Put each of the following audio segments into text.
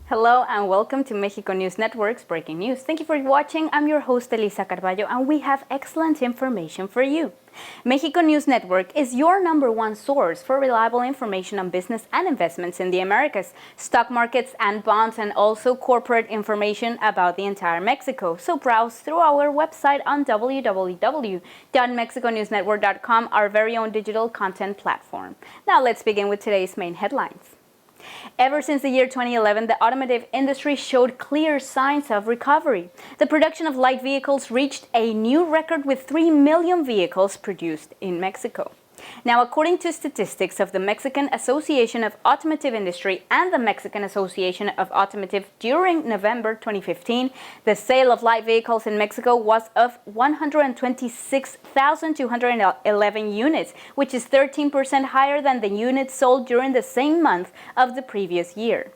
Hello and welcome to Mexico News Network's Breaking News. Thank you for watching. I'm your host Elisa Carballo and we have excellent information for you. Mexico News Network is your #1 source for reliable information on business and investments in the Americas, stock markets and bonds, and also corporate information about the entire Mexico. So browse through our website on www.mexiconewsnetwork.com, our very own digital content platform. Now let's begin with today's main headlines. Ever since the year 2011, the automotive industry showed clear signs of recovery. The production of light vehicles reached a new record with 3 million vehicles produced in Mexico. Now, according to statistics of the Mexican Association of Automotive Industry and the Mexican Association of Automotive during November 2015, the sale of light vehicles in Mexico was of 126,211 units, which is 13% higher than the units sold during the same month of the previous year.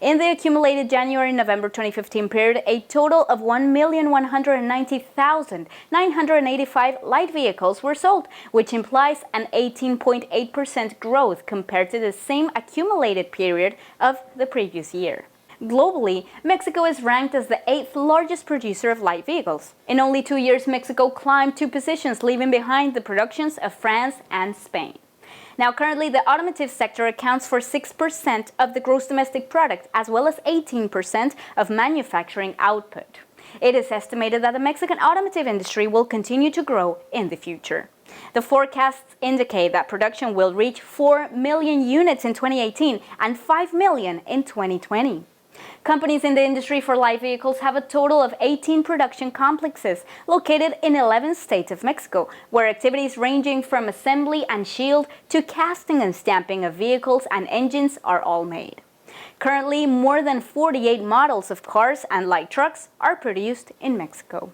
In the accumulated January-November 2015 period, a total of 1,190,985 light vehicles were sold, which implies an 18.8% growth compared to the same accumulated period of the previous year. Globally, Mexico is ranked as the 8th largest producer of light vehicles. In only 2 years, Mexico climbed 2 positions, leaving behind the productions of France and Spain. Now, currently, the automotive sector accounts for 6% of the gross domestic product, as well as 18% of manufacturing output. It is estimated that the Mexican automotive industry will continue to grow in the future. The forecasts indicate that production will reach 4 million units in 2018 and 5 million in 2020. Companies in the industry for light vehicles have a total of 18 production complexes located in 11 states of Mexico, where activities ranging from assembly and shield to casting and stamping of vehicles and engines are all made. Currently, more than 48 models of cars and light trucks are produced in Mexico.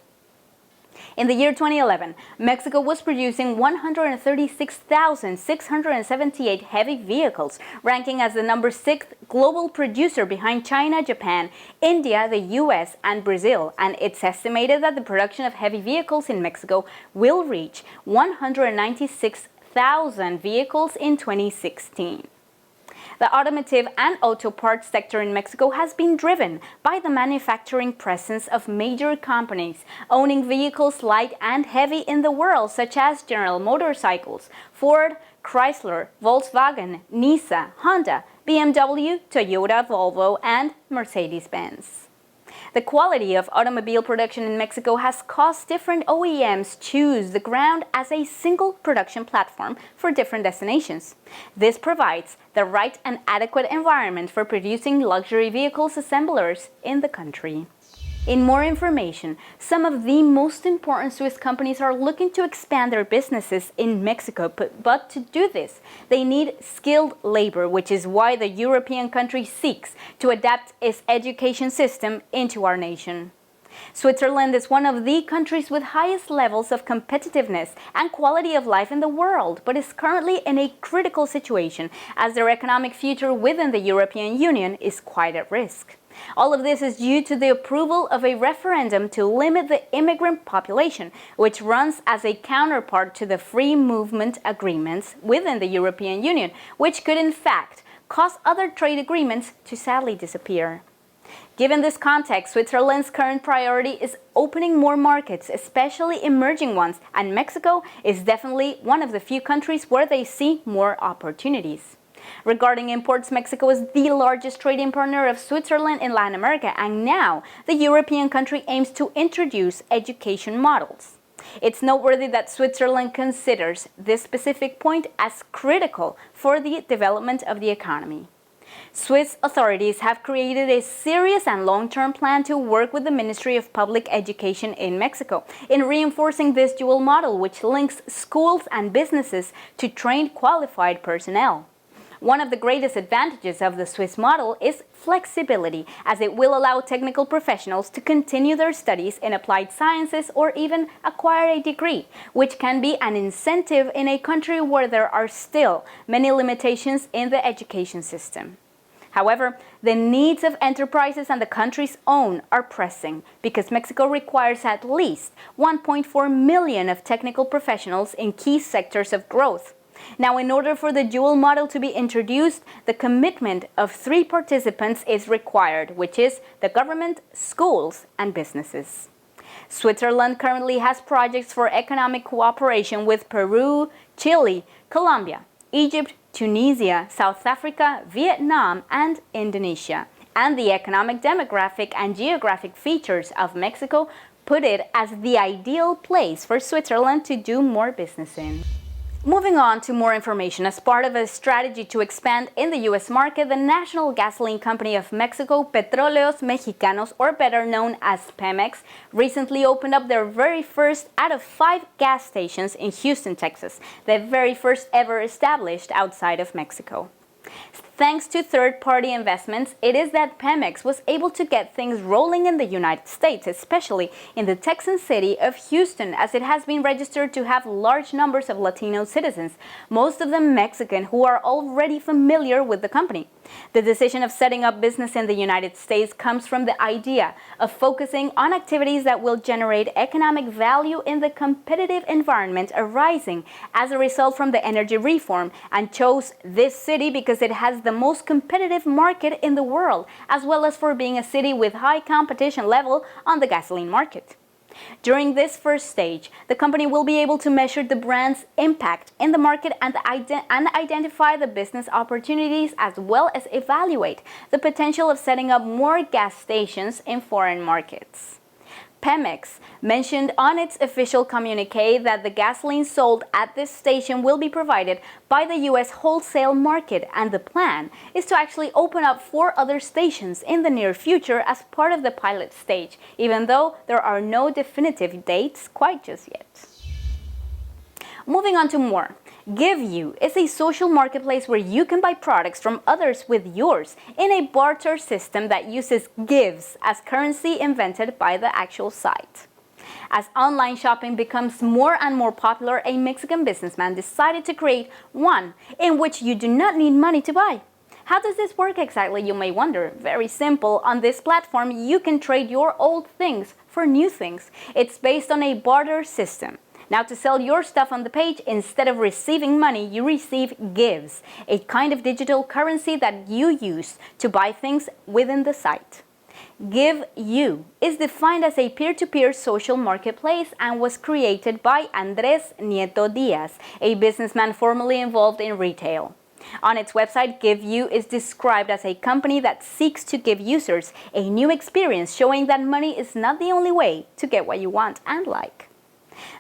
In the year 2011, Mexico was producing 136,678 heavy vehicles, ranking as the #6th global producer behind China, Japan, India, the US, and Brazil, and it's estimated that the production of heavy vehicles in Mexico will reach 196,000 vehicles in 2016. The automotive and auto parts sector in Mexico has been driven by the manufacturing presence of major companies owning vehicles light and heavy in the world, such as General Motorcycles, Ford, Chrysler, Volkswagen, Nissan, Honda, BMW, Toyota, Volvo, and Mercedes-Benz. The quality of automobile production in Mexico has caused different OEMs choose the ground as a single production platform for different destinations. This provides the right and adequate environment for producing luxury vehicles assemblers in the country. In more information, some of the most important Swiss companies are looking to expand their businesses in Mexico, but to do this, they need skilled labor, which is why the European country seeks to adapt its education system into our nation. Switzerland is one of the countries with highest levels of competitiveness and quality of life in the world, but is currently in a critical situation as their economic future within the European Union is quite at risk. All of this is due to the approval of a referendum to limit the immigrant population, which runs as a counterpart to the free movement agreements within the European Union, which could in fact cause other trade agreements to sadly disappear. Given this context, Switzerland's current priority is opening more markets, especially emerging ones, and Mexico is definitely one of the few countries where they see more opportunities. Regarding imports, Mexico is the largest trading partner of Switzerland in Latin America, and now the European country aims to introduce education models. It's noteworthy that Switzerland considers this specific point as critical for the development of the economy. Swiss authorities have created a serious and long-term plan to work with the Ministry of Public Education in Mexico in reinforcing this dual model, which links schools and businesses to trained qualified personnel. One of the greatest advantages of the Swiss model is flexibility, as it will allow technical professionals to continue their studies in applied sciences or even acquire a degree, which can be an incentive in a country where there are still many limitations in the education system. However, the needs of enterprises and the country's own are pressing because Mexico requires at least 1.4 million of technical professionals in key sectors of growth. Now, in order for the dual model to be introduced, the commitment of 3 participants is required, which is the government, schools, and businesses. Switzerland currently has projects for economic cooperation with Peru, Chile, Colombia, Egypt, Tunisia, South Africa, Vietnam, and Indonesia. And the economic, demographic, and geographic features of Mexico put it as the ideal place for Switzerland to do more business in. Moving on to more information, as part of a strategy to expand in the U.S. market, the National Gasoline Company of Mexico, Petróleos Mexicanos, or better known as Pemex, recently opened up their very first out of 5 gas stations in Houston, Texas, the very first ever established outside of Mexico. Thanks to third-party investments, it is that Pemex was able to get things rolling in the United States, especially in the Texan city of Houston, as it has been registered to have large numbers of Latino citizens, most of them Mexican, who are already familiar with the company. The decision of setting up business in the United States comes from the idea of focusing on activities that will generate economic value in the competitive environment arising as a result from the energy reform, and chose this city because it has the most competitive market in the world, as well as for being a city with high competition level on the gasoline market. During this first stage, the company will be able to measure the brand's impact in the market and identify the business opportunities, as well as evaluate the potential of setting up more gas stations in foreign markets. Pemex mentioned on its official communique that the gasoline sold at this station will be provided by the U.S. wholesale market, and the plan is to actually open up 4 other stations in the near future as part of the pilot stage, even though there are no definitive dates quite just yet. Moving on to more. GiveU is a social marketplace where you can buy products from others with yours in a barter system that uses gifts as currency invented by the actual site. As online shopping becomes more and more popular, a Mexican businessman decided to create one in which you do not need money to buy. How does this work exactly, you may wonder? Very simple. On this platform, you can trade your old things for new things. It's based on a barter system. Now, to sell your stuff on the page, instead of receiving money, you receive gifts, a kind of digital currency that you use to buy things within the site. GiveU is defined as a peer-to-peer social marketplace and was created by Andrés Nieto Diaz, a businessman formerly involved in retail. On its website, GiveU is described as a company that seeks to give users a new experience, showing that money is not the only way to get what you want and like.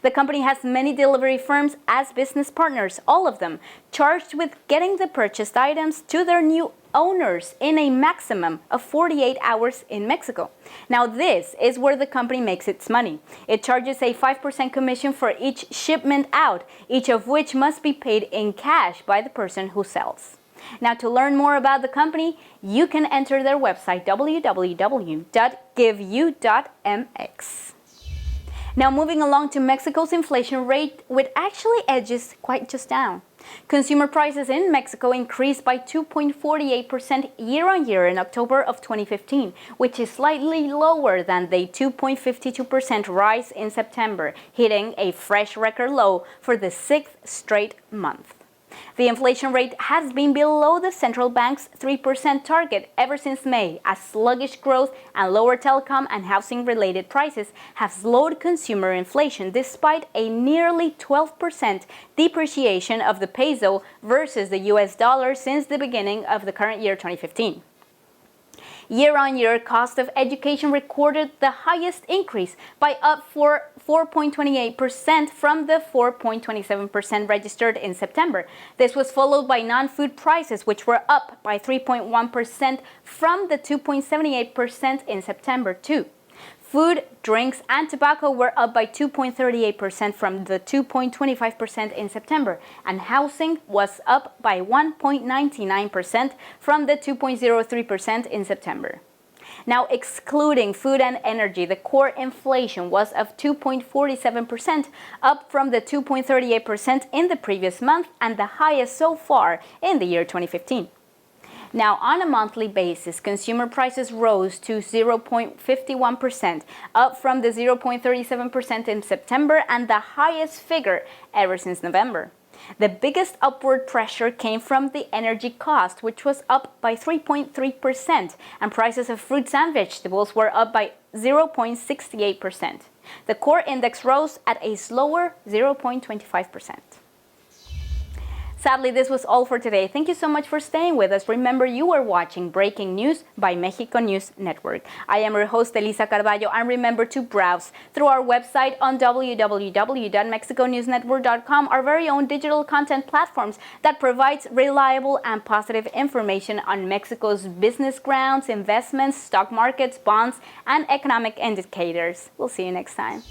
The company has many delivery firms as business partners, all of them charged with getting the purchased items to their new owners in a maximum of 48 hours in Mexico. Now, this is where the company makes its money. It charges a 5% commission for each shipment out, each of which must be paid in cash by the person who sells. Now, to learn more about the company, you can enter their website www.giveu.mx. Now, moving along to Mexico's inflation rate, which actually edges quite just down. Consumer prices in Mexico increased by 2.48% year-on-year in October of 2015, which is slightly lower than the 2.52% rise in September, hitting a fresh record low for the 6th straight month. The inflation rate has been below the central bank's 3% target ever since May, as sluggish growth and lower telecom and housing-related prices have slowed consumer inflation despite a nearly 12% depreciation of the peso versus the US dollar since the beginning of the current year 2015. Year-on-year, cost of education recorded the highest increase by up 4.28% from the 4.27% registered in September. This was followed by non-food prices, which were up by 3.1% from the 2.78% in September too. Food, drinks, and tobacco were up by 2.38% from the 2.25% in September, and housing was up by 1.99% from the 2.03% in September. Now, excluding food and energy, the core inflation was of 2.47%, up from the 2.38% in the previous month and the highest so far in the year 2015. Now, on a monthly basis, consumer prices rose to 0.51%, up from the 0.37% in September and the highest figure ever since November. The biggest upward pressure came from the energy cost, which was up by 3.3%, and prices of fruits and vegetables were up by 0.68%. The core index rose at a slower 0.25%. Sadly, this was all for today. Thank you so much for staying with us. Remember, you are watching Breaking News by Mexico News Network. I am your host, Elisa Carballo, and remember to browse through our website on www.mexiconewsnetwork.com, our very own digital content platforms that provides reliable and positive information on Mexico's business grounds, investments, stock markets, bonds, and economic indicators. We'll see you next time.